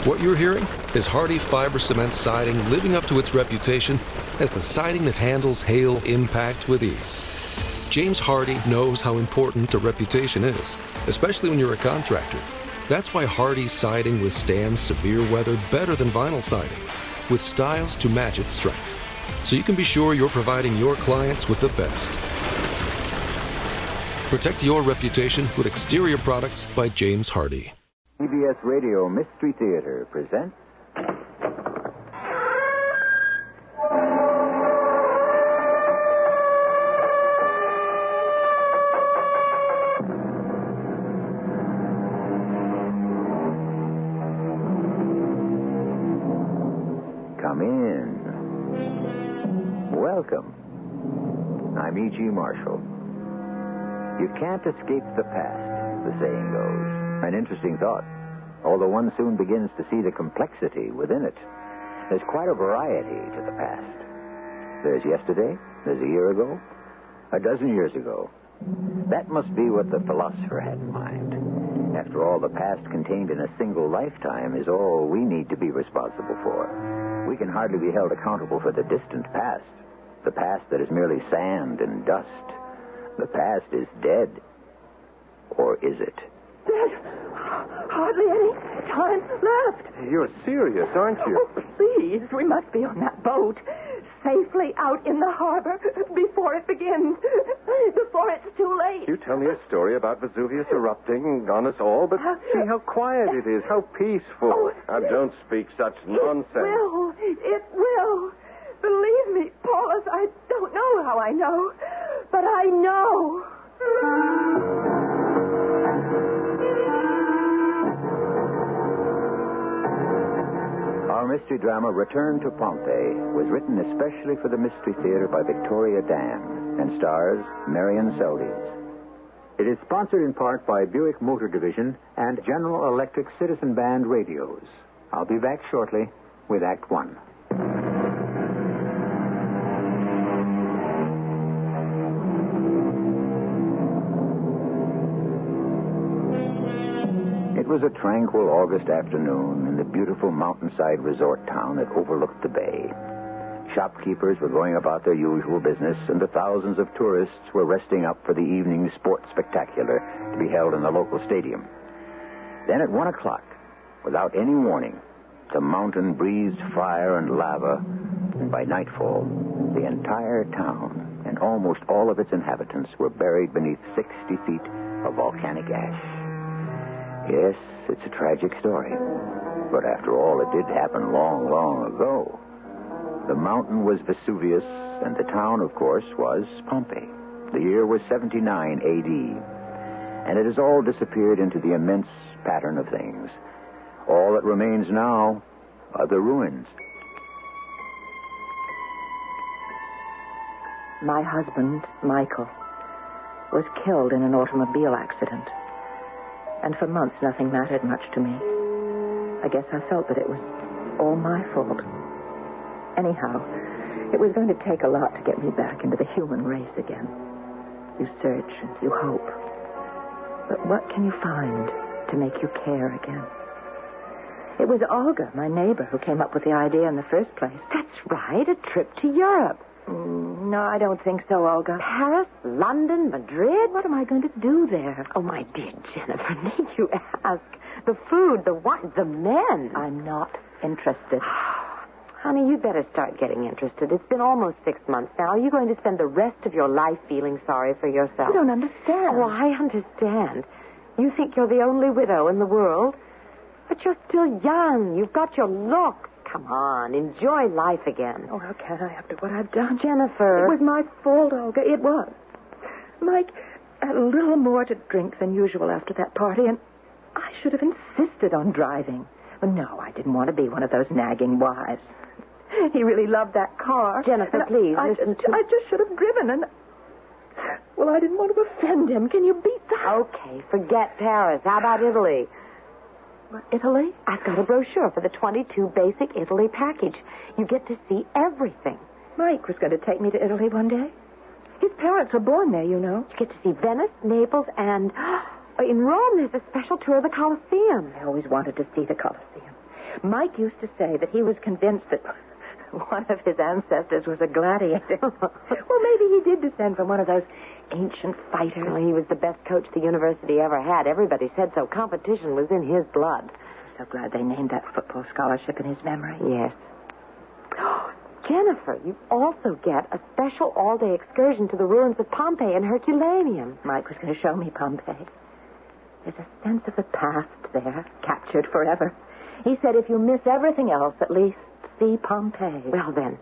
What you're hearing is Hardie Fiber Cement Siding living up to its reputation as the siding that handles hail impact with ease. James Hardie knows how important a reputation is, especially when you're a contractor. That's why Hardie's siding withstands severe weather better than vinyl siding, with styles to match its strength. So you can be sure you're providing your clients with the best. Protect your reputation with exterior products by James Hardie. CBS Radio Mystery Theater presents... Come in. Welcome. I'm E.G. Marshall. You can't escape the past, the saying goes. An interesting thought, although one soon begins to see the complexity within it. There's quite a variety to the past. There's yesterday, there's a year ago, a dozen years ago. That must be what the philosopher had in mind. After all, the past contained in a single lifetime is all we need to be responsible for. We can hardly be held accountable for the distant past, the past that is merely sand and dust. The past is dead. Or is it? There's hardly any time left. You're serious, aren't you? Oh, please, we must be on that boat, safely out in the harbor before it begins, before it's too late. You tell me a story about Vesuvius erupting on us all, but see how quiet it is, how peaceful. Oh, now, don't speak such nonsense. It will. Believe me, Paulus, I don't know how I know, but I know. Our mystery drama, Return to Pompeii, was written especially for the Mystery Theater by Victoria Dan and stars Marion Seldes. It is sponsored in part by Buick Motor Division and General Electric Citizen Band radios. I'll be back shortly with Act One. It was a tranquil August afternoon in the beautiful mountainside resort town that overlooked the bay. Shopkeepers were going about their usual business, and the thousands of tourists were resting up for the evening sports spectacular to be held in the local stadium. Then at 1 o'clock, without any warning, the mountain breathed fire and lava, and by nightfall, the entire town and almost all of its inhabitants were buried beneath 60 feet of volcanic ash. Yes, it's a tragic story. But after all, it did happen long, long ago. The mountain was Vesuvius, and the town, of course, was Pompeii. The year was 79 A.D., and it has all disappeared into the immense pattern of things. All that remains now are the ruins. My husband, Michael, was killed in an automobile accident. And for months, nothing mattered much to me. I guess I felt that it was all my fault. Anyhow, it was going to take a lot to get me back into the human race again. You search and you hope. But what can you find to make you care again? It was Olga, my neighbor, who came up with the idea in the first place. That's right, a trip to Europe. No, I don't think so, Olga. Paris, London, Madrid? What am I going to do there? Oh, my dear Jennifer, need you ask? The food, the wine, the men. I'm not interested. Honey, you'd better start getting interested. It's been almost 6 months now. Are you going to spend the rest of your life feeling sorry for yourself? You don't understand. Oh, I understand. You think you're the only widow in the world. But you're still young. You've got your looks. Come on, enjoy life again. Oh, how can I after what I've done? Jennifer. It was my fault, Olga. It was. Mike had a little more to drink than usual after that party, and I should have insisted on driving. But no, I didn't want to be one of those nagging wives. He really loved that car. Jennifer, please, I just should have driven, and... Well, I didn't want to offend him. Can you beat that? Okay, forget Paris. How about Italy? What, Italy? I've got a brochure for the 22 Basic Italy package. You get to see everything. Mike was going to take me to Italy one day. His parents were born there, you know. You get to see Venice, Naples, and... In Rome, there's a special tour of the Colosseum. I always wanted to see the Colosseum. Mike used to say that he was convinced that one of his ancestors was a gladiator. Well, maybe he did descend from one of those ancient fighters. Well, he was the best coach the university ever had. Everybody said so. Competition was in his blood. I'm so glad they named that football scholarship in his memory. Yes. Jennifer, you also get a special all-day excursion to the ruins of Pompeii and Herculaneum. Mike was going to show me Pompeii. There's a sense of the past there, captured forever. He said if you miss everything else, at least see Pompeii. Well, then,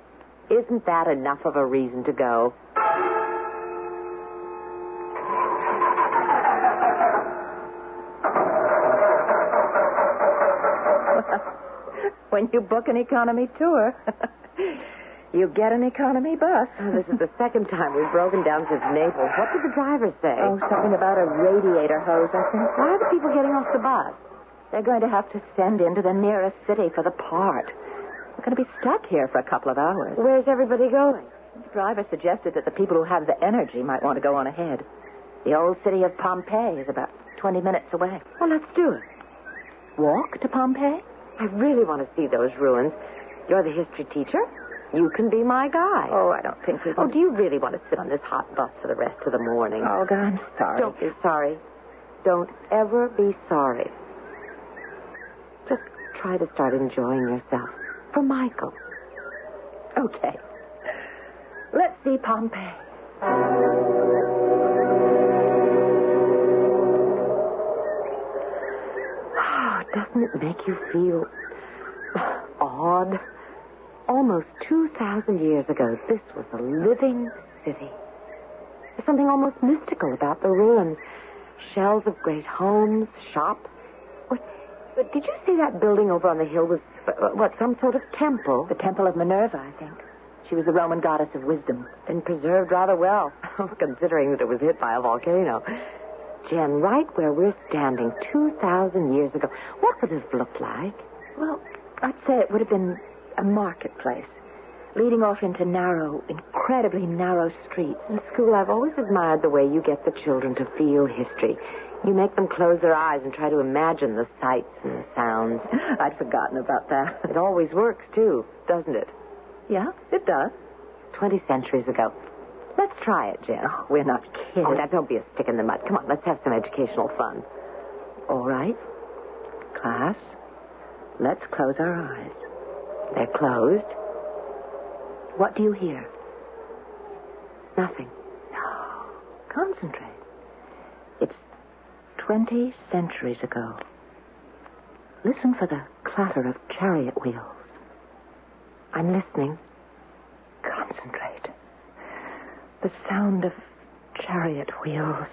isn't that enough of a reason to go? When you book an economy tour, you get an economy bus. Oh, this is the second time we've broken down since Naples. What did the driver say? Oh, something about a radiator hose, I think. Why are the people getting off the bus? They're going to have to send into the nearest city for the part. We're going to be stuck here for a couple of hours. Where's everybody going? The driver suggested that the people who have the energy might want to go on ahead. The old city of Pompeii is about 20 minutes away. Well, let's do it. Walk to Pompeii? I really want to see those ruins. You're the history teacher. You can be my guide. Oh, I don't think we can. Oh, do you really want to sit on this hot bus for the rest of the morning? Olga, I'm sorry. Don't be sorry. Don't ever be sorry. Just try to start enjoying yourself. For Michael. Okay. Let's see Pompeii. Oh, doesn't it make you feel odd? Almost 2,000 years ago, this was a living city. There's something almost mystical about the ruins. Shells of great homes, shops. But did you see that building over on the hill was, some sort of temple? The Temple of Minerva, I think. She was the Roman goddess of wisdom. Been preserved rather well, considering that it was hit by a volcano. Jen, right where we're standing 2,000 years ago, what would it have looked like? Well, I'd say it would have been a marketplace, leading off into narrow, incredibly narrow streets. In school, I've always admired the way you get the children to feel history. You make them close their eyes and try to imagine the sights and the sounds. I'd forgotten about that. It always works, too, doesn't it? Yeah, it does. 20 centuries ago. Let's try it, Jen. Oh, we're not kidding. Oh, now, don't be a stick in the mud. Come on, let's have some educational fun. All right. Class, let's close our eyes. They're closed. What do you hear? Nothing. No. Concentrate. It's 20 centuries ago. Listen for the clatter of chariot wheels. I'm listening. Concentrate. The sound of chariot wheels.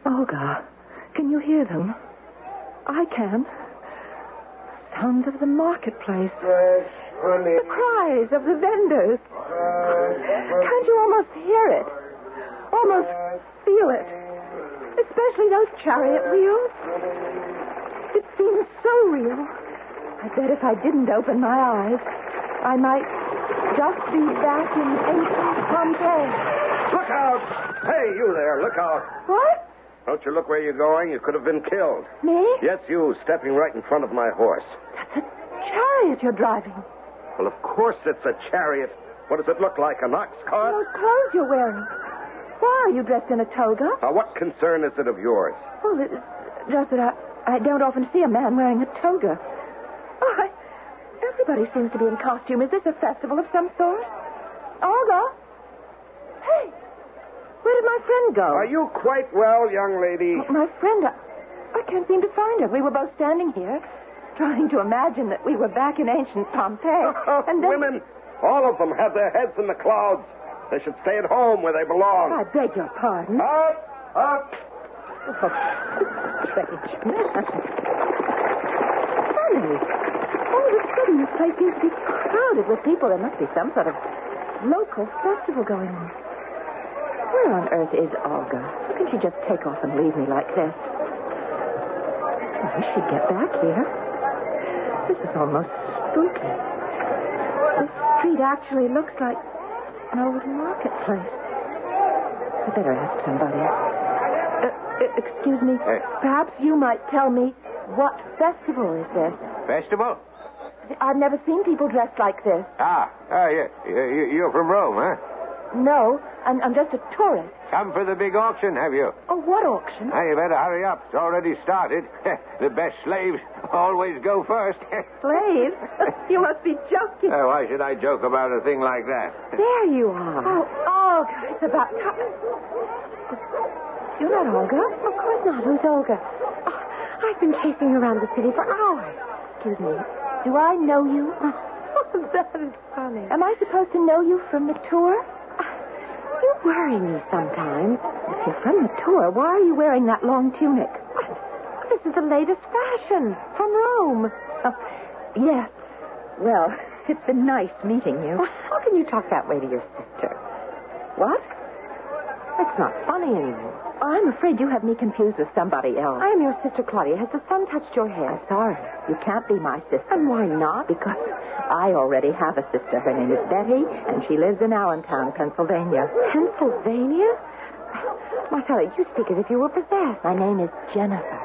Olga, can you hear them? I can. Sounds of the marketplace. Yes, honey. The cries of the vendors. Can't you almost hear it? Almost feel it? Especially those chariot wheels. It seems so real. I bet if I didn't open my eyes, I might just be back in ancient Pompeii. Look out! Hey, you there, look out. What? Don't you look where you're going? You could have been killed. Me? Yes, you, stepping right in front of my horse. That's a chariot you're driving. Well, of course it's a chariot. What does it look like, an ox cart? Those clothes you're wearing. Why are you dressed in a toga? Now, what concern is it of yours? Well, it's just that I don't often see a man wearing a toga. Oh, everybody seems to be in costume. Is this a festival of some sort? Olga? Hey, where did my friend go? Are you quite well, young lady? My friend, I can't seem to find her. We were both standing here, trying to imagine that we were back in ancient Pompeii. And then... Women, all of them have their heads in the clouds. They should stay at home where they belong. I beg your pardon. Up, up. Oh, strange man. Funny. All of a sudden, this place seems to be crowded with people. There must be some sort of local festival going on. Where on earth is Olga? How can she just take off and leave me like this? I wish she'd get back here. This is almost spooky. This street actually looks like an old marketplace. I better ask somebody. Excuse me. Hey. Perhaps you might tell me What festival is this? Festival? I've never seen people dressed like this. Yeah. You're from Rome, huh? No, I'm just a tourist. Come for the big auction, have you? Oh, what auction? Now, you better hurry up. It's already started. The best slaves always go first. Slaves? You must be joking. Why should I joke about a thing like that? There you are. Oh, Olga, it's about time. You're not Olga? Of course not. Who's Olga? Oh, I've been chasing you around the city for hours. Excuse me. Do I know you? That is funny. Am I supposed to know you from the tour? You worry me sometimes. If you're from the tour, why are you wearing that long tunic? This is the latest fashion from Rome. Oh, yes. Well, it's been nice meeting you. Well, how can you talk that way to your sister? What? It's not funny anymore. I'm afraid you have me confused with somebody else. I am your sister, Claudia. Has the sun touched your hair? I'm sorry. You can't be my sister. And why not? Because I already have a sister. Her name is Betty, and she lives in Allentown, Pennsylvania. Pennsylvania? Marcella, you speak as if you were possessed. My name is Jennifer.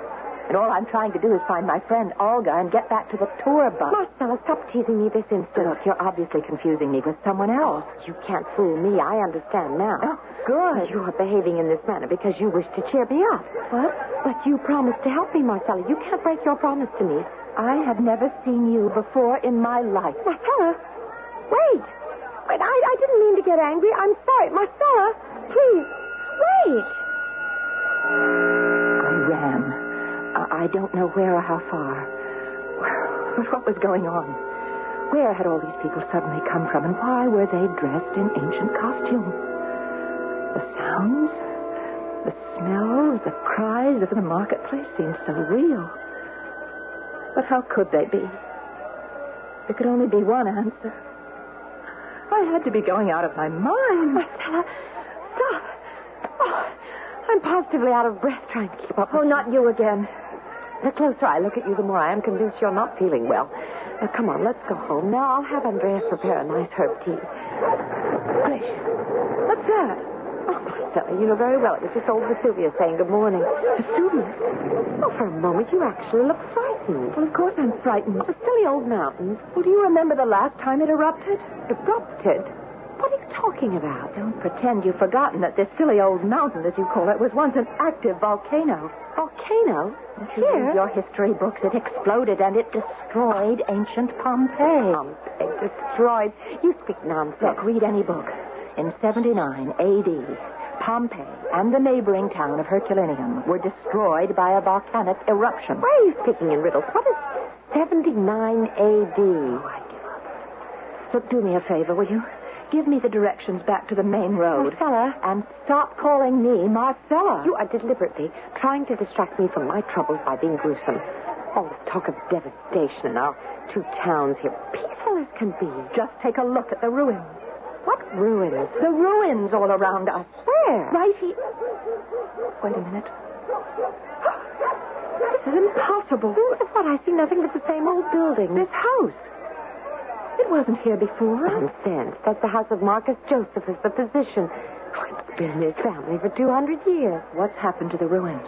And all I'm trying to do is find my friend Olga and get back to the tour bus. Marcella, stop teasing me this instant. Look, you're obviously confusing me with someone else. You can't fool me. I understand now. Oh, good. You are behaving in this manner because you wish to cheer me up. What? But you promised to help me, Marcella. You can't break your promise to me. I have never seen you before in my life. Marcella, wait. I didn't mean to get angry. I'm sorry. Marcella, please, wait. I ran. I don't know where or how far. But what was going on? Where had all these people suddenly come from, and why were they dressed in ancient costume? The sounds, the smells, the cries of the marketplace seemed so real. But how could they be? There could only be one answer. I had to be going out of my mind. Marcella, stop. Oh, I'm positively out of breath trying to keep up. Oh, not you again. The closer I look at you, the more I am convinced you're not feeling well. Now, come on, let's go home. Now, I'll have Andreas prepare a nice herb tea. Gracious. What's that? Oh, Marcella, you know very well it was just old Vesuvius saying good morning. Vesuvius? Oh, for a moment, you actually look frightened. Well, of course I'm frightened. The silly old mountains. Well, do you remember the last time it erupted? Erupted? What are you talking about? Don't pretend you've forgotten that this silly old mountain, as you call it, was once an active volcano. Volcano? If you read your history books, it exploded and it destroyed ancient Pompeii. Pompeii destroyed. You speak nonsense. Look, read any book. In 79 A.D., Pompeii and the neighboring town of Herculaneum were destroyed by a volcanic eruption. Why are you speaking in riddles? What is 79 A.D.? Oh, I give up. Look, do me a favor, will you? Give me the directions back to the main road. Marcella. And stop calling me Marcella. You are deliberately trying to distract me from my troubles by being gruesome. All this talk of devastation in our two towns here, peaceful as can be. Just take a look at the ruins. What ruins? The ruins all around us. Where? Right here. Wait a minute. This is impossible. What? I see nothing but the same old building. This house. It wasn't here before. Nonsense. That's the house of Marcus Josephus, the physician. Oh, it's been in his family for 200 years. What's happened to the ruins?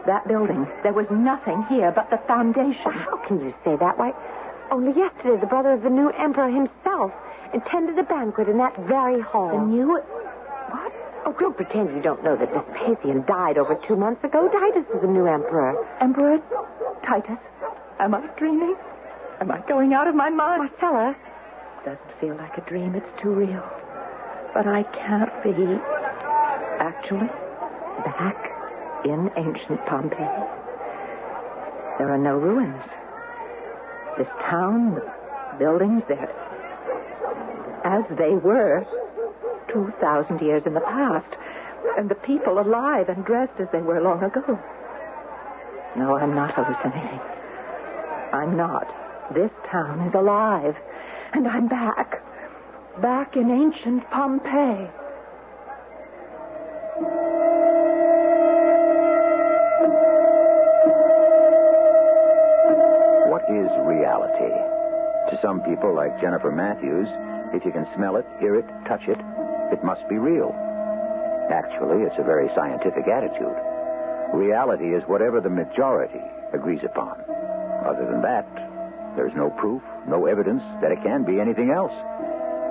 That building. There was nothing here but the foundation. Well, how can you say that? Why, only yesterday the brother of the new emperor himself attended a banquet in that very hall. The new... What? Oh, don't pretend you don't know that Vespasian died over 2 months ago. Titus is the new emperor. Emperor Titus? Am I dreaming? Am I going out of my mind? Marcella. Doesn't feel like a dream. It's too real. But I can't be actually back in ancient Pompeii. There are no ruins. This town, the buildings, they're as they were 2,000 years in the past. And the people alive and dressed as they were long ago. No, I'm not hallucinating. I'm not. This town is alive. And I'm back. Back in ancient Pompeii. What is reality? To some people like Jennifer Matthews, if you can smell it, hear it, touch it, it must be real. Actually, it's a very scientific attitude. Reality is whatever the majority, agrees upon. Other than that, there's no proof, no evidence that it can be anything else.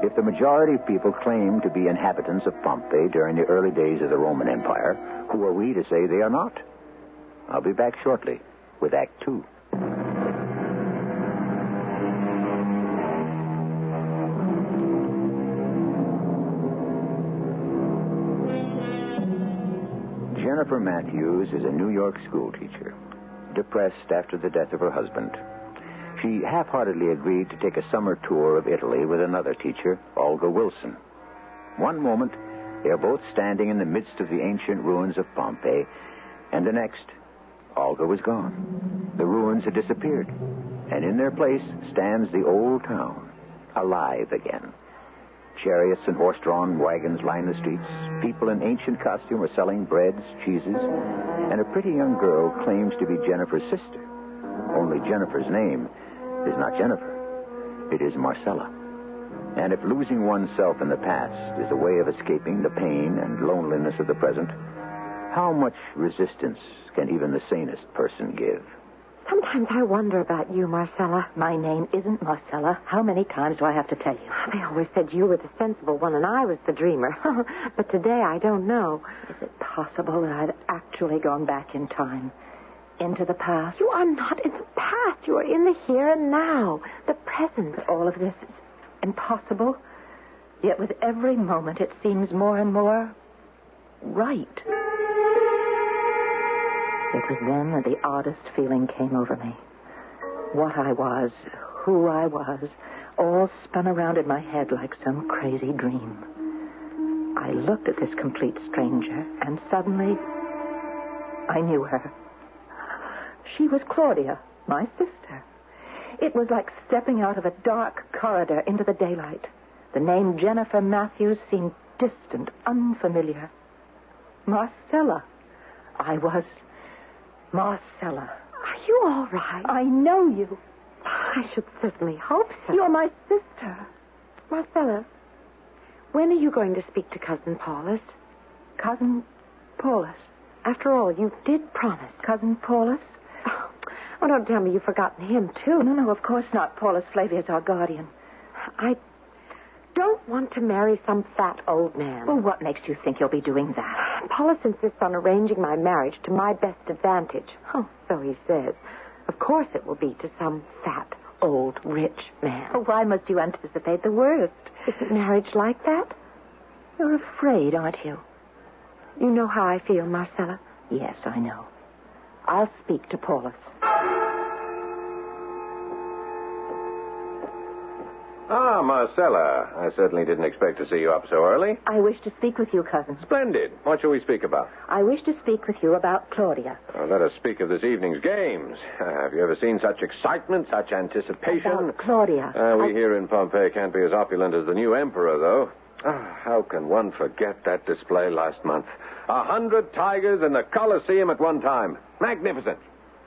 If the majority of people claim to be inhabitants of Pompeii during the early days of the Roman Empire, who are we to say they are not? I'll be back shortly with Act Two. Jennifer Matthews is a New York schoolteacher, depressed after the death of her husband. She half-heartedly agreed to take a summer tour of Italy with another teacher, Olga Wilson. One moment, they are both standing in the midst of the ancient ruins of Pompeii, and the next, Olga was gone. The ruins had disappeared, and in their place stands the old town, alive again. Chariots and horse-drawn wagons line the streets. People in ancient costume are selling breads, cheeses, and a pretty young girl claims to be Jennifer's sister. Only Jennifer's name is not Jennifer. It is Marcella. And if losing oneself in the past is a way of escaping the pain and loneliness of the present, how much resistance can even the sanest person give? Sometimes I wonder about you, Marcella. My name isn't Marcella. How many times do I have to tell you? They always said you were the sensible one and I was the dreamer. But today I don't know. Is it possible that I've actually gone back in time? Into the past? You are not in the past. You are in the here and now. The present. All of this is impossible. Yet with every moment it seems more and more right. It was then that the oddest feeling came over me. What I was, who I was, all spun around in my head like some crazy dream. I looked at this complete stranger, and suddenly I knew her. She was Claudia, my sister. It was like stepping out of a dark corridor into the daylight. The name Jennifer Matthews seemed distant, unfamiliar. Marcella. I was Marcella. Are you all right? I know you. I should certainly hope so. You're my sister. Marcella, when are you going to speak to Cousin Paulus? Cousin Paulus. After all, you did promise. Cousin Paulus? Oh, don't tell me you've forgotten him, too. No, of course not. Paulus Flavius, our guardian. I don't want to marry some fat old man. Well, what makes you think you'll be doing that? Paulus insists on arranging my marriage to my best advantage. Oh, so he says. Of course it will be to some fat, old, rich man. Oh, why must you anticipate the worst? Isn't marriage like that? You're afraid, aren't you? You know how I feel, Marcella. Yes, I know. I'll speak to Paulus. Ah, Marcella. I certainly didn't expect to see you up so early. I wish to speak with you, cousin. Splendid. What shall we speak about? I wish to speak with you about Claudia. Oh, let us speak of this evening's games. Have you ever seen such excitement, such anticipation? About Claudia. We here in Pompeii can't be as opulent as the new emperor, though. How can one forget that display last month? 100 tigers in the Colosseum at one time. Magnificent.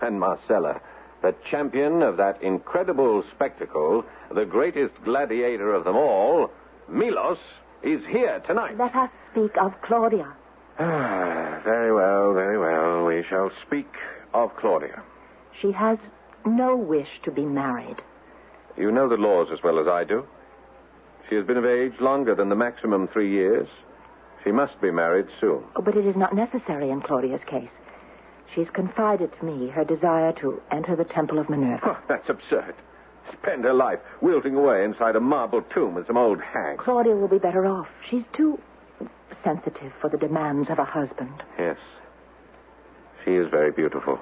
And Marcella, the champion of that incredible spectacle, the greatest gladiator of them all, Milos, is here tonight. Let us speak of Claudia. Very well, very well. We shall speak of Claudia. She has no wish to be married. You know the laws as well as I do. She has been of age longer than the maximum 3 years. She must be married soon. Oh, but it is not necessary in Claudia's case. She's confided to me her desire to enter the Temple of Minerva. Oh, that's absurd. Spend her life wilting away inside a marble tomb with some old hag. Claudia will be better off. She's too sensitive for the demands of a husband. Yes. She is very beautiful.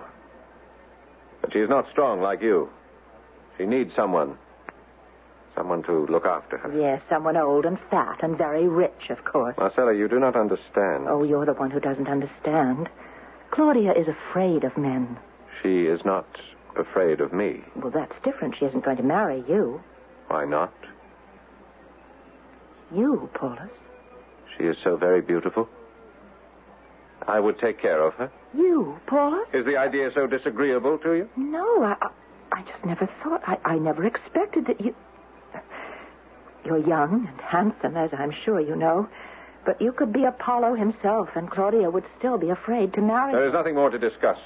But she is not strong like you. She needs someone to look after her. Yes, someone old and fat and very rich, of course. Marcella, you do not understand. Oh, you're the one who doesn't understand. Claudia is afraid of men. She is not afraid of me. Well, that's different. She isn't going to marry you. Why not? You, Paulus. She is so very beautiful. I would take care of her. You, Paulus? Is the idea so disagreeable to you? No, I just never thought. I never expected that you... You're young and handsome, as I'm sure you know. But you could be Apollo himself, and Claudia would still be afraid to marry There you. is nothing more to discuss.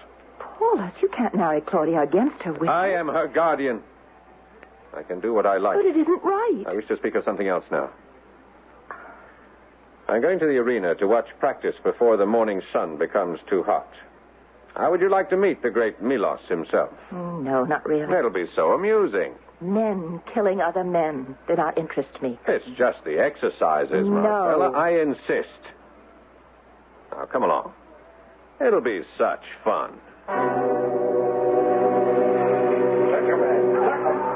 Paulus, you can't marry Claudia against her will. I am her guardian. I can do what I like. But it isn't right. I wish to speak of something else now. I'm going to the arena to watch practice before the morning sun becomes too hot. How would you like to meet the great Milos himself? No, not really. It'll be so amusing. Men killing other men do not interest me. It's just the exercises, No. Marcella. I insist. Now, come along. It'll be such fun.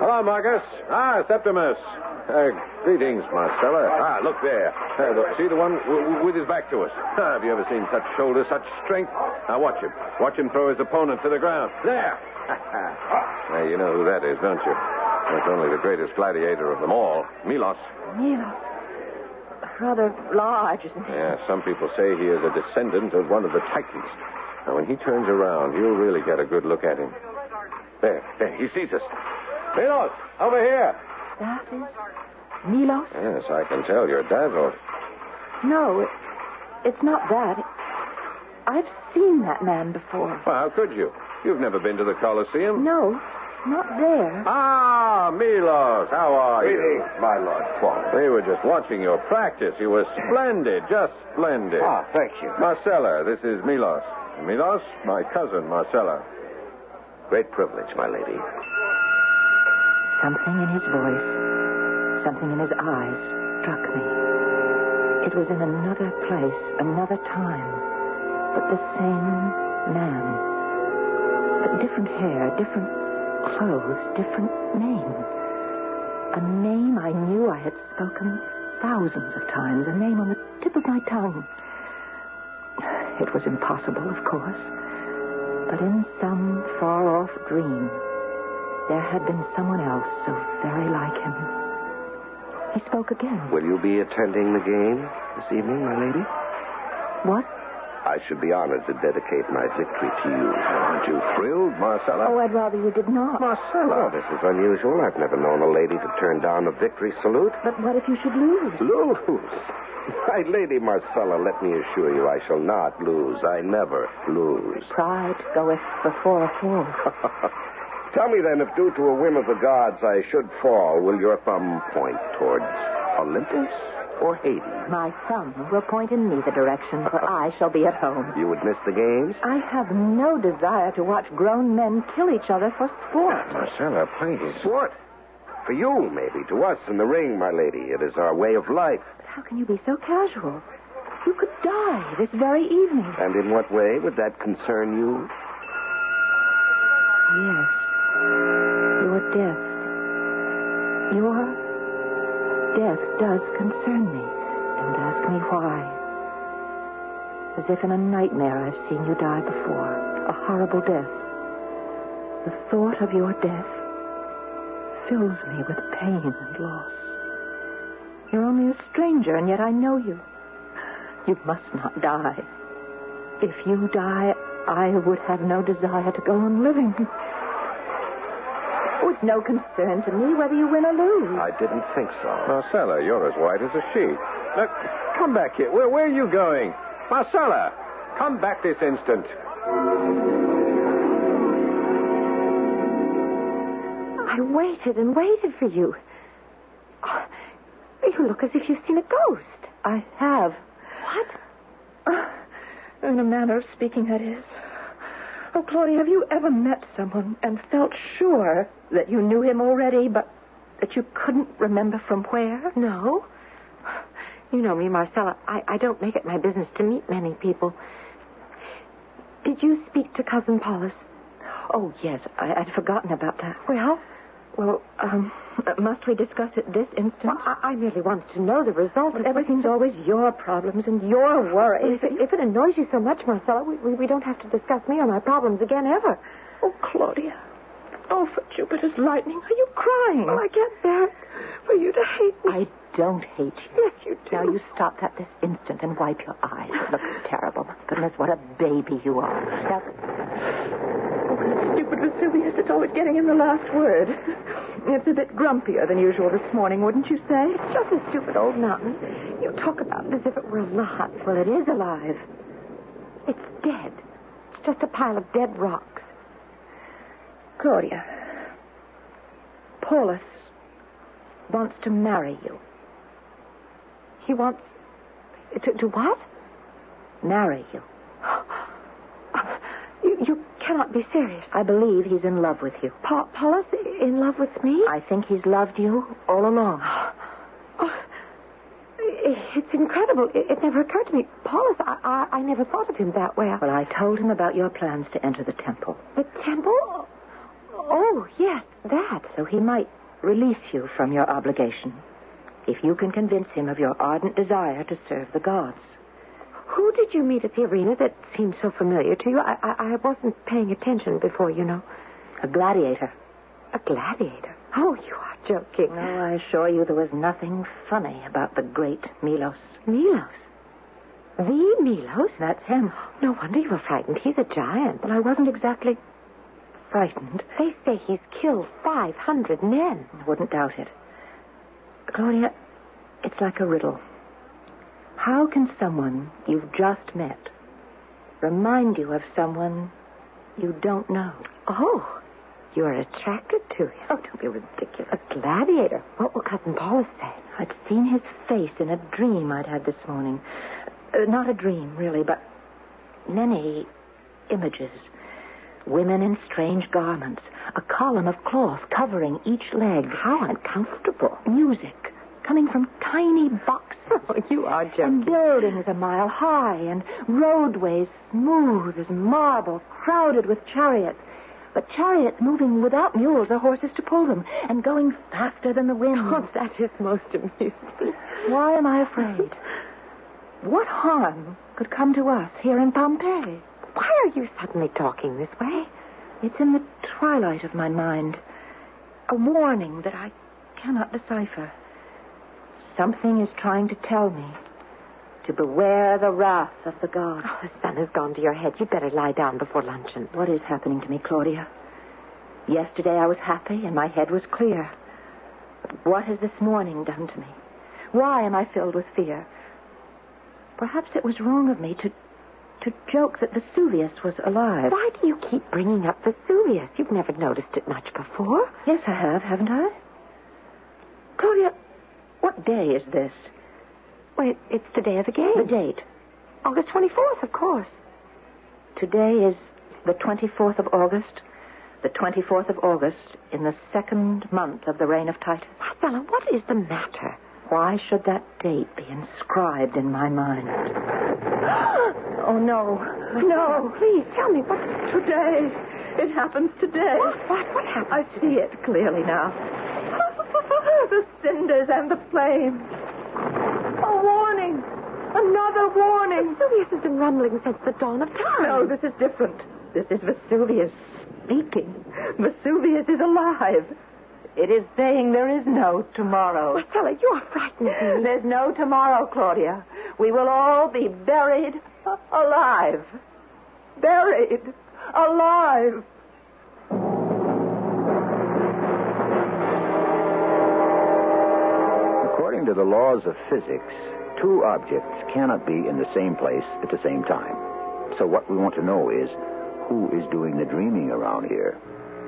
Hello, Marcus. Septimus. Greetings, Marcella. Look there. Look, see the one with his back to us? Have you ever seen such shoulders, such strength? Now, watch him. Watch him throw his opponent to the ground. There. Now, you know who that is, don't you? That's only the greatest gladiator of them all, Milos. Milos. Rather large, isn't he? Yeah, some people say he is a descendant of one of the Titans. Now, when he turns around, you'll really get a good look at him. There, he sees us. Milos, over here. That is Milos? Yes, I can tell. You're dazzled. No, it's not that. I've seen that man before. Well, how could you? You've never been to the Colosseum? No, not there. Milos, how are you? Greetings, my Lord Polo. We were just watching your practice. You were splendid, just splendid. Thank you. Marcella, this is Milos. Milos, my cousin, Marcella. Great privilege, my lady. Something in his voice, something in his eyes struck me. It was in another place, another time, but the same man. But different hair, different clothes, different name. A name I knew I had spoken thousands of times, a name on the tip of my tongue. It was impossible, of course, but in some far-off dream, there had been someone else so very like him. He spoke again. Will you be attending the game this evening, my lady? What? I should be honored to dedicate my victory to you. Aren't you thrilled, Marcella? Oh, I'd rather you did not. Marcella, this is unusual. I've never known a lady to turn down a victory salute. But what if you should lose? Lose? My lady Marcella, let me assure you, I shall not lose. I never lose. Pride goeth before a fall. Tell me then, if due to a whim of the gods I should fall, will your thumb point towards Olympus or Hades? My thumb will point in neither direction, for I shall be at home. You would miss the games? I have no desire to watch grown men kill each other for sport. Marcella, please. Sport? For you, maybe. To us in the ring, my lady. It is our way of life. But how can you be so casual? You could die this very evening. And in what way would that concern you? Yes. Your death. Your death does concern me. Don't ask me why. As if in a nightmare I've seen you die before. A horrible death. The thought of your death fills me with pain and loss. You're only a stranger, and yet I know you. You must not die. If you die, I would have no desire to go on living. Oh, it's no concern to me whether you win or lose. I didn't think so. Marcella, you're as white as a sheet. Look, come back here. Where are you going? Marcella, come back this instant. I waited and waited for you. Oh, you look as if you've seen a ghost. I have. What? In a manner of speaking, that is. Oh, Claudia, have you ever met someone and felt sure that you knew him already, but that you couldn't remember from where? No. You know me, Marcella. I don't make it my business to meet many people. Did you speak to Cousin Paulus? Oh, yes. I'd forgotten about that. Well, must we discuss it this instant? Well, I merely wanted to know the result. But everything's always your problems and your worries. If it annoys you so much, Marcella, we don't have to discuss me or my problems again ever. Oh, Claudia. Oh, for Jupiter's lightning. Are you crying? Well, I can't bear it for you to hate me. I don't hate you. Yes, you do. Now, you stop that this instant and wipe your eyes. It looks terrible. My goodness, what a baby you are. Now... Oh, that stupid Vesuvius. It's always getting in the last word. It's a bit grumpier than usual this morning, wouldn't you say? It's just a stupid old mountain. You talk about it as if it were alive. Well, it is alive. It's dead. It's just a pile of dead rocks. Claudia, Paulus wants to marry you. He wants... To what? Marry you. You cannot be serious. I believe he's in love with you. Paulus in love with me? I think he's loved you all along. It's incredible. It never occurred to me. Paulus, I never thought of him that way. Well, I told him about your plans to enter the temple. The temple? Oh, yes, that. So he might release you from your obligation if you can convince him of your ardent desire to serve the gods. Who did you meet at the arena that seemed so familiar to you? I wasn't paying attention before, you know. A gladiator. A gladiator? Oh, you are joking. No, I assure you there was nothing funny about the great Milos. Milos? The Milos? That's him. No wonder you were frightened. He's a giant. Well, I wasn't exactly frightened. They say he's killed 500 men. I wouldn't doubt it. Claudia, it's like a riddle. How can someone you've just met remind you of someone you don't know? Oh, you're attracted to him. Oh, don't be ridiculous. A gladiator. What will Cousin Paulus say? I'd seen his face in a dream I'd had this morning. Not a dream, really, but many images. Women in strange garments. A column of cloth covering each leg. How uncomfortable. Music coming from tiny boxes. Oh, you are joking. And buildings a mile high, and roadways smooth as marble, crowded with chariots. But chariots moving without mules or horses to pull them, and going faster than the wind. Oh, that is most amusing. Why am I afraid? What harm could come to us here in Pompeii? Why are you suddenly talking this way? It's in the twilight of my mind. A warning that I cannot decipher. Something is trying to tell me to beware the wrath of the gods. Oh, the sun has gone to your head. You'd better lie down before luncheon. What is happening to me, Claudia? Yesterday I was happy and my head was clear. But what has this morning done to me? Why am I filled with fear? Perhaps it was wrong of me to joke that Vesuvius was alive. Why do you keep bringing up Vesuvius? You've never noticed it much before. Yes, I have, haven't I? Claudia, what day is this? Well, it's the day of the game. The date? August 24th, of course. Today is the 24th of August. The 24th of August in the second month of the reign of Titus. Marcella, what is the matter? Why should that date be inscribed in my mind? Oh, no. No. Please, tell me what... Today. It happens today. What happened? I see it clearly now. The cinders and the flames. A warning. Another warning. Vesuvius has been rumbling since the dawn of time. No, this is different. This is Vesuvius speaking. Vesuvius is alive. It is saying there is no tomorrow. Marcella, you are frightening me. There's no tomorrow, Claudia. We will all be buried alive. Buried alive. According to the laws of physics, two objects cannot be in the same place at the same time. So what we want to know is, who is doing the dreaming around here?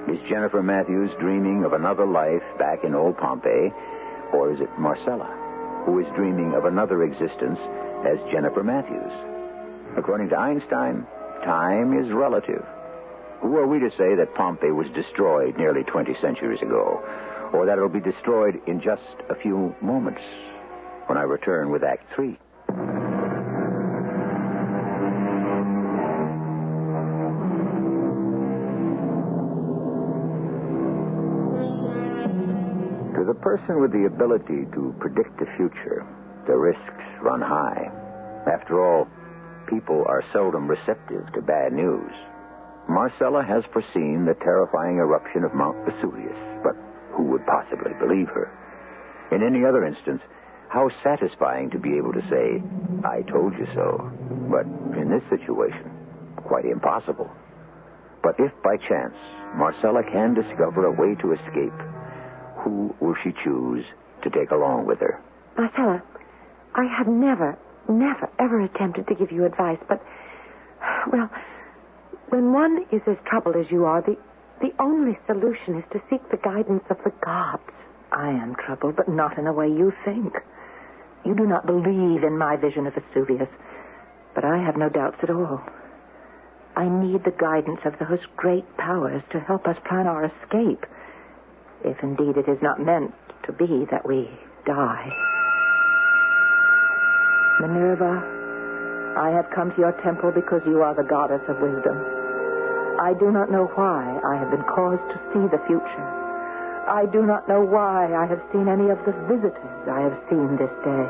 Is Jennifer Matthews dreaming of another life back in old Pompeii? Or is it Marcella, who is dreaming of another existence as Jennifer Matthews? According to Einstein, time is relative. Who are we to say that Pompeii was destroyed nearly 20 centuries ago, or that it'll be destroyed in just a few moments when I return with Act 3? To the person with the ability to predict the future, the risks run high. After all, people are seldom receptive to bad news. Marcella has foreseen the terrifying eruption of Mount Vesuvius, but who would possibly believe her? In any other instance, how satisfying to be able to say, I told you so. But in this situation, quite impossible. But if by chance Marcella can discover a way to escape, who will she choose to take along with her? Marcella, I have never, ever attempted to give you advice, but, well, when one is as troubled as you are, the The only solution is to seek the guidance of the gods. I am troubled, but not in the way you think. You do not believe in my vision of Vesuvius, but I have no doubts at all. I need the guidance of those great powers to help us plan our escape, if indeed it is not meant to be that we die. Minerva, I have come to your temple because you are the goddess of wisdom. I do not know why I have been caused to see the future. I do not know why I have seen any of the visitors I have seen this day.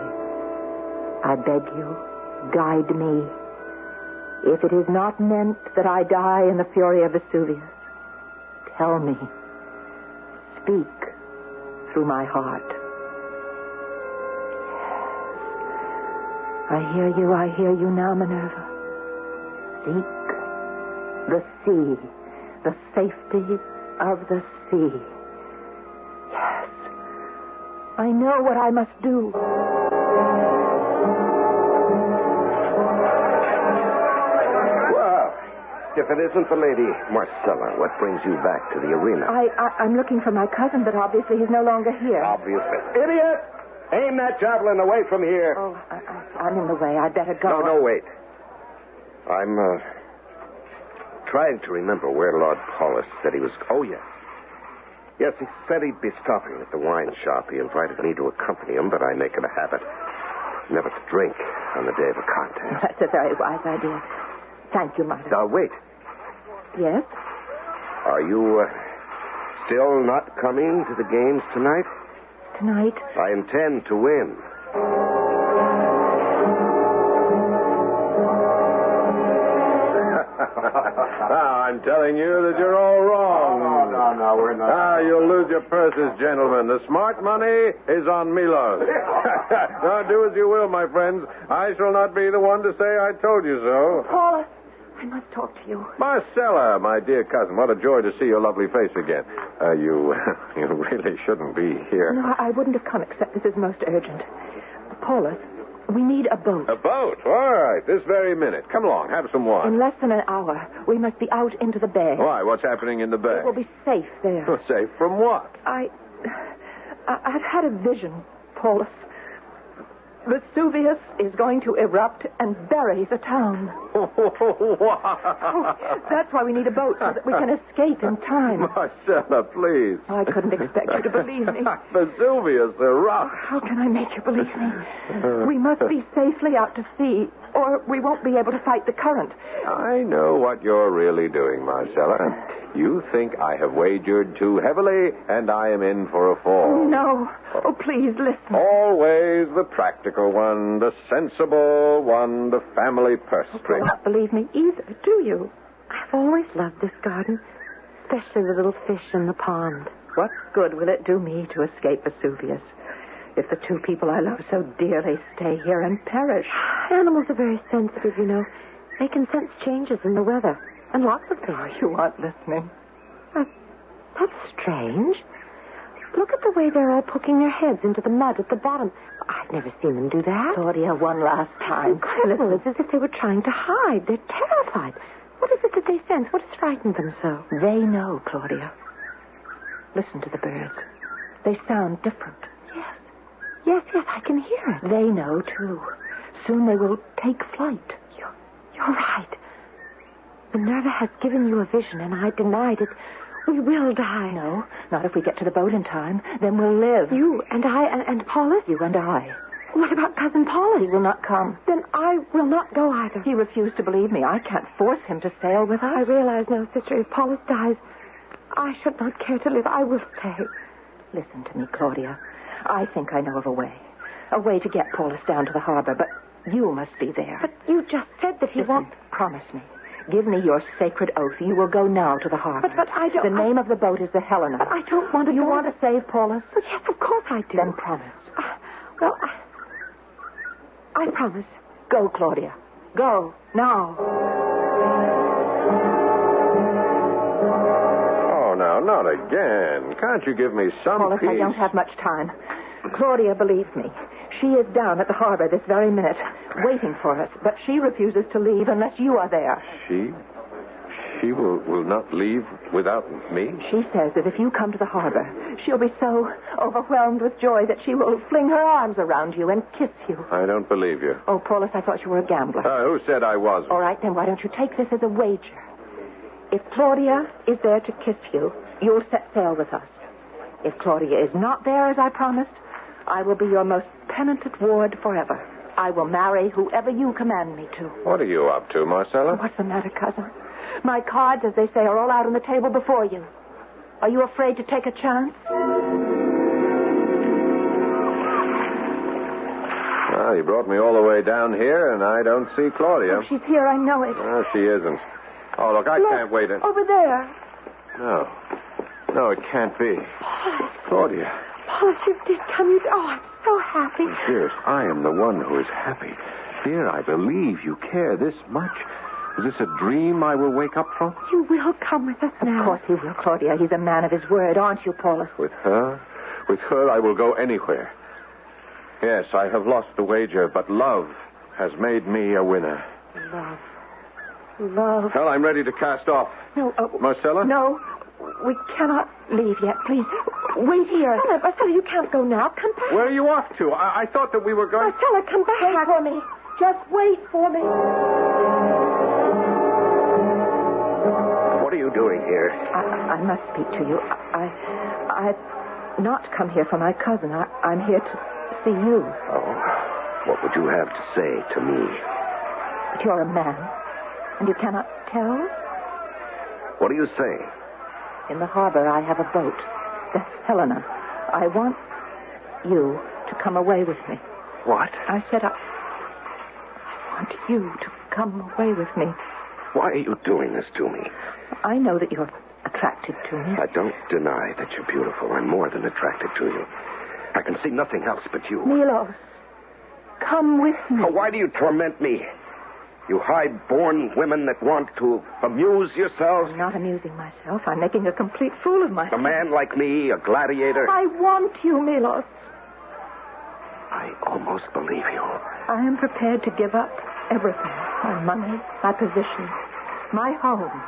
I beg you, guide me. If it is not meant that I die in the fury of Vesuvius, tell me. Speak through my heart. Yes. I hear you now, Minerva. Seek the sea, the safety of the sea. Yes. I know what I must do. If it isn't the Lady Marcella, what brings you back to the arena? I'm looking for my cousin, but obviously he's no longer here. Obviously. Idiot! Aim that javelin away from here. Oh, I'm in the way. I'd better go. No, wait. I'm trying to remember where Lord Paulus said he was. Oh, yes. Yes, he said he'd be stopping at the wine shop. He invited me to accompany him, but I make it a habit never to drink on the day of a contest. That's a very wise idea. Thank you, Mother. Now, wait. Yes? Are you still not coming to the games tonight? Tonight? I intend to win. I'm telling you that you're all wrong. No, we're not. You'll lose your purses, gentlemen. The smart money is on Milos. Now, do as you will, my friends. I shall not be the one to say I told you so. Paula, I must talk to you. Marcella, my dear cousin, what a joy to see your lovely face again. You really shouldn't be here. No, I wouldn't have come except this is most urgent. Paulus, we need a boat. A boat? All right, this very minute. Come along, have some wine. In less than an hour, we must be out into the bay. Why? What's happening in the bay? It will be safe there. Well, safe from what? I've had a vision, Paulus. Vesuvius is going to erupt and bury the town. Wow. Oh, that's why we need a boat, so that we can escape in time. Marcella, please. I couldn't expect you to believe me. Vesuvius erupts. How can I make you believe me? We must be safely out to sea, or we won't be able to fight the current. I know what you're really doing, Marcella. You think I have wagered too heavily, and I am in for a fall. No. Oh, please, listen. Always the practical one, the sensible one, the family purse You string. don't believe me either, do you? I've always loved this garden, especially the little fish in the pond. What good will it do me to escape Vesuvius if the two people I love so dearly stay here and perish? Animals are very sensitive, you know. They can sense changes in the weather and lots of things. You aren't listening. That's strange. Look at the way they're all poking their heads into the mud at the bottom. I've never seen them do that. Claudia, one last time. Incredible. It's as if they were trying to hide. They're terrified. What is it that they sense? What has frightened them so? They know, Claudia. Listen to the birds. They sound different. Yes, I can hear it. They know, too. Soon they will take flight. You're right. Minerva has given you a vision, and I denied it. We will die. No, not if we get to the boat in time. Then we'll live. You and I and Paulus? You and I. What about Cousin Paulus? He will not come. Then I will not go either. He refused to believe me. I can't force him to sail with us. I realize now, sister, if Paulus dies, I should not care to live. I will stay. Listen to me, Claudia. I think I know of a way. A way to get Paulus down to the harbor, but you must be there. But you just said that he won't. Promise me. Give me your sacred oath. You will go now to the harbor. But I don't... The name of the boat is the Helena. But I don't want to... You want to save Paulus? Well, yes, of course I do. Then promise. Well, I promise. Go, Claudia. Go, now. Oh, now, not again. Can't you give me some Paulus, peace? I don't have much time. Claudia believes me. She is down at the harbor this very minute, waiting for us. But she refuses to leave unless you are there. She? She will not leave without me? She says that if you come to the harbor, she'll be so overwhelmed with joy that she will fling her arms around you and kiss you. I don't believe you. Oh, Paulus, I thought you were a gambler. Who said I wasn't? All right, then why don't you take this as a wager? If Claudia is there to kiss you, you'll set sail with us. If Claudia is not there, as I promised, I will be your most penitent ward forever. I will marry whoever you command me to. What are you up to, Marcella? What's the matter, cousin? My cards, as they say, are all out on the table before you. Are you afraid to take a chance? Well, you brought me all the way down here, and I don't see Claudia. Oh, she's here, I know it. No, she isn't. Oh, look, I can't wait. Over there. No, it can't be. Claudia. Paulus, you did come. I'm so happy. Dearest, I am the one who is happy. Dear, I believe you care this much. Is this a dream I will wake up from? You will come with us now. Of course he will, Claudia. He's a man of his word, aren't you, Paulus? With her? With her, I will go anywhere. Yes, I have lost the wager, but love has made me a winner. Love. Well, I'm ready to cast off. No, Marcella? No, we cannot leave yet. Please, wait here. Marcella, you can't go now. Come back. Where are you off to? I thought that we were going... Marcella, come back. Wait for me. Just wait for me. What are you doing here? I must speak to you. I've not come here for my cousin. I'm here to see you. Oh, what would you have to say to me? But you're a man, and you cannot tell? What are you saying? In the harbor, I have a boat, the Helena. I want you to come away with me. What? I said I want you to come away with me. Why are you doing this to me? I know that you're attracted to me. I don't deny that you're beautiful. I'm more than attracted to you. I can see nothing else but you. Milos, come with me. Oh, why do you torment me? You high-born women that want to amuse yourselves? I'm not amusing myself. I'm making a complete fool of myself. A man like me, a gladiator? I want you, Milos. I almost believe you. I am prepared to give up everything. My money, my position, my home.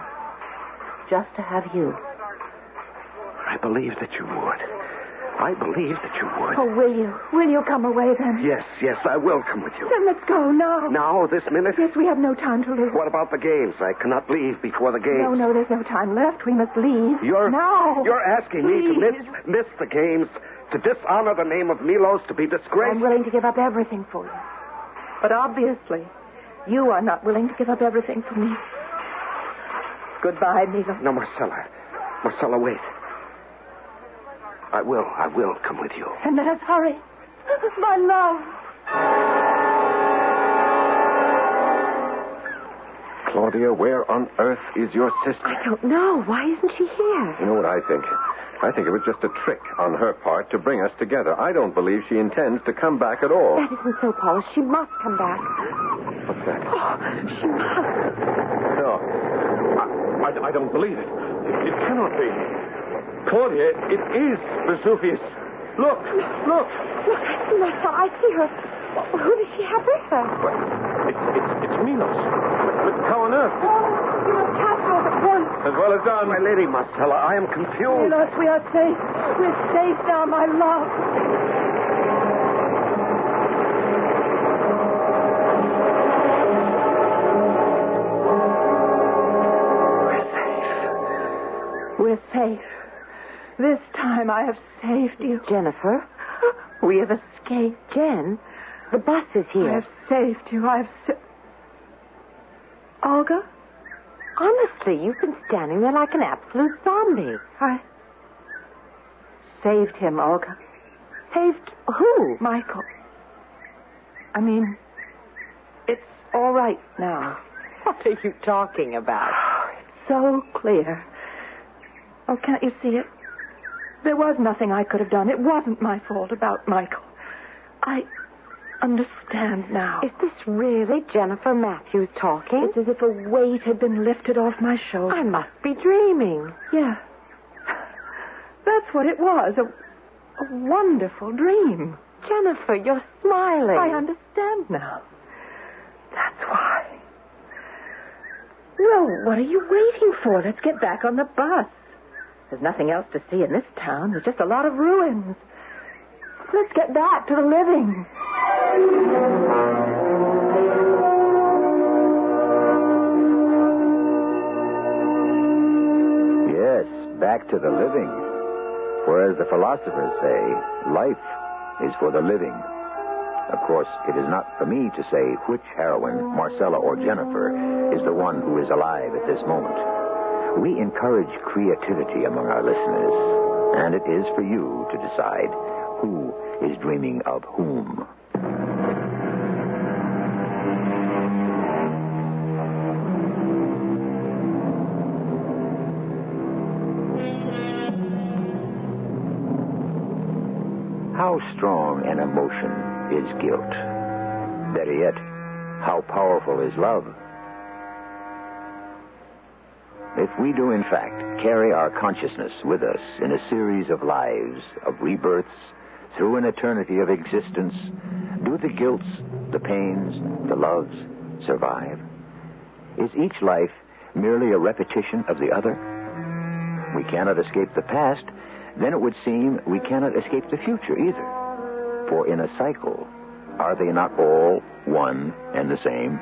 Just to have you. I believe that you would. I believe that you would. Oh, will you? Will you come away then? Yes, I will come with you. Then let's go now. Now, this minute? Yes, we have no time to lose. What about the games? I cannot leave before the games. No, there's no time left. We must leave. Now. You're asking me to miss the games, to dishonor the name of Milos, to be disgraced? I'm willing to give up everything for you. But obviously, you are not willing to give up everything for me. Goodbye, Milos. No, Marcella. Marcella, wait. I will come with you. And let us hurry. My love. Claudia, where on earth is your sister? I don't know. Why isn't she here? You know what I think? I think it was just a trick on her part to bring us together. I don't believe she intends to come back at all. That isn't so, Paulus. She must come back. What's that? Oh, she must. No. I don't believe it. It cannot be. Claudia, it is Vesuvius. Look. Look, Marcella, I see her. Who does she have with her? It's Milos. But how on earth? We must cast off at once. As well as done. My lady, Marcella, I am confused. Milos, we are safe. We're safe now, my love. We're safe. This time I have saved you. Jennifer? We have escaped. Jen? The bus is here. I have saved you. Olga? Honestly, you've been standing there like an absolute zombie. I saved him, Olga. Saved who? Michael. I mean, it's all right now. What are you talking about? It's so clear. Oh, can't you see it? There was nothing I could have done. It wasn't my fault about Michael. I understand now. Is this really Jennifer Matthews talking? It's as if a weight had been lifted off my shoulder. I must be dreaming. Yeah. That's what it was. A wonderful dream. Jennifer, you're smiling. I understand now. That's why. Well, what are you waiting for? Let's get back on the bus. There's nothing else to see in this town. There's just a lot of ruins. Let's get back to the living. Yes, back to the living. For as the philosophers say, life is for the living. Of course, it is not for me to say which heroine, Marcella or Jennifer, is the one who is alive at this moment. We encourage creativity among our listeners, and it is for you to decide who is dreaming of whom. How strong an emotion is guilt? Better yet, how powerful is love? If we do, in fact, carry our consciousness with us in a series of lives, of rebirths, through an eternity of existence, do the guilts, the pains, the loves survive? Is each life merely a repetition of the other? We cannot escape the past, then it would seem we cannot escape the future either. For in a cycle, are they not all one and the same?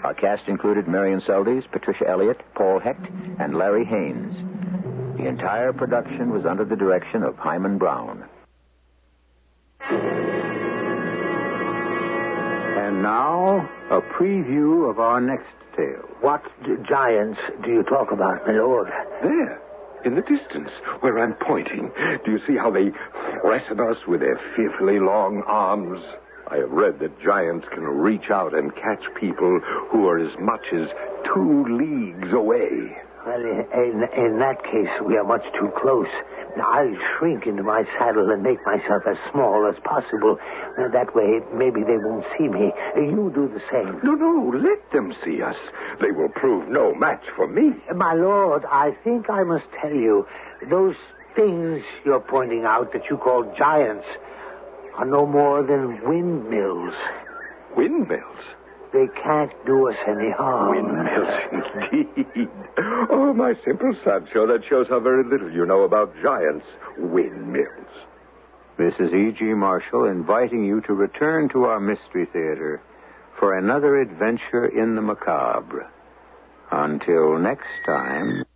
Our cast included Marion Seldes, Patricia Elliott, Paul Hecht, and Larry Haynes. The entire production was under the direction of Hyman Brown. And now, a preview of our next tale. What giants do you talk about, my lord? There, in the distance, where I'm pointing. Do you see how they press at us with their fearfully long arms? I have read that giants can reach out and catch people who are as much as 2 leagues away. Well, in that case, we are much too close. I'll shrink into my saddle and make myself as small as possible. That way, maybe they won't see me. You do the same. No, let them see us. They will prove no match for me. My lord, I think I must tell you, those things you're pointing out that you call giants are no more than windmills. Windmills? They can't do us any harm. Windmills, indeed. Oh, my simple Sancho, that shows how very little you know about giants. Windmills. This is E.G. Marshall inviting you to return to our Mystery Theater for another adventure in the macabre. Until next time...